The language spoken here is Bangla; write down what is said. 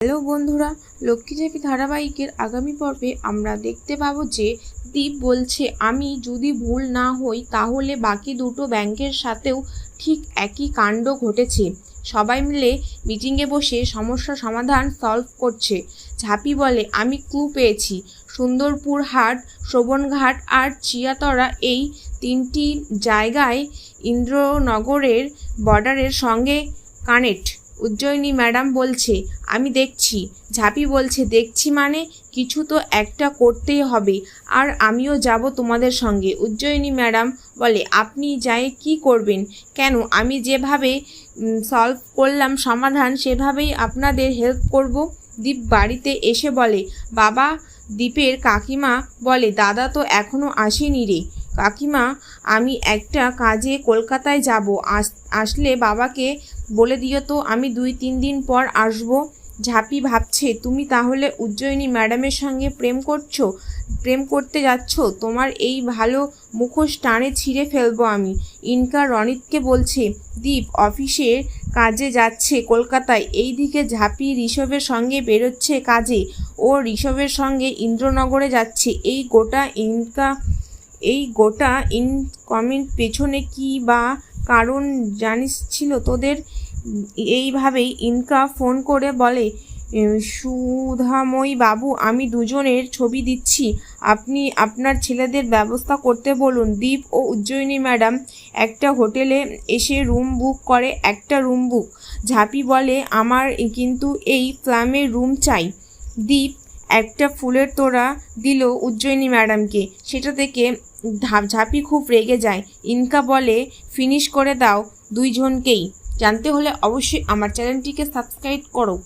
হ্যালো বন্ধুরা, লক্ষ্মীঝাপি ধারাবাহিকের আগামী পর্বে আমরা দেখতে পাবো যে দীপ বলছে, আমি যদি ভুল না হই তাহলে বাকি দুটো ব্যাংকের সাথেও ঠিক একই কাণ্ড ঘটেছে। সবাই মিলে মিটিংয়ে বসে সমস্যা সমাধান সলভ করছে। ঝাঁপি বলে, আমি ক্লু পেয়েছি, সুন্দরপুর হাট, শ্রবণঘাট আর চিয়াতরা, এই তিনটি জায়গায় ইন্দ্রনগরের বর্ডারের সঙ্গে কানেক্ট। উজ্জয়িনী ম্যাডাম বলছে, আমি দেখছি। ঝাঁপি বলছে, দেখছি মানে? কিছু তো একটা করতেই হবে, আর আমিও যাব তোমাদের সঙ্গে। উজ্জয়িনী ম্যাডাম বলে, আপনি যাই কি করবেন? কেন, আমি যেভাবে সলভ করলাম সমাধান, সেভাবেই আপনাদের হেল্প করব। দীপ বাড়িতে এসে বলে, বাবা। দীপের কাকিমা বলে, দাদা তো এখনও আসেনি রে। কাকিমা, আমি একটা কাজে কলকাতায় যাব, আসলে বাবাকে বলে দিও তো আমি 2-3 দিন পর আসবো। ঝাঁপি ভাবছে, তুমি তাহলে উজ্জয়িনী ম্যাডামের সঙ্গে প্রেম করতে যাচ্ছ? তোমার এই ভালো মুখোশ টানে ছিঁড়ে ফেলবো আমি। ইনকা রনিতকে বলছে, দীপ অফিসের কাজে যাচ্ছে কলকাতায়। এইদিকে ঝাঁপি ঋষভের সঙ্গে বেরোচ্ছে কাজে, ও ঋষভের সঙ্গে ইন্দ্রনগরে যাচ্ছে। এই গোটা ইনকমের পেছনে কি বা কারণ জানিস ছিল তোদের? এইভাবেই ইনকা ফোন করে বলে, সুধাময়ী বাবু, আমি দুজনের ছবি দিচ্ছি, আপনি আপনার ছেলেদের ব্যবস্থা করতে বলুন। দীপ ও উজ্জয়িনী ম্যাডাম একটা হোটেলে এসে রুম বুক করে। একটা রুম বুক। ঝাঁপি বলে, আমার কিন্তু এই ফ্ল্যামের রুম চাই। দীপ একটা ফুলের তোড়া দিল উজ্জয়িনী ম্যাডামকে, সেটা থেকে ঝাঁপি খুব রেগে যায়। ইনকা বলে, ফিনিশ করে দাও দুইজনকেই। জানতে হলে অবশ্যই আমার চ্যানেলটিকে সাবস্ক্রাইব করো।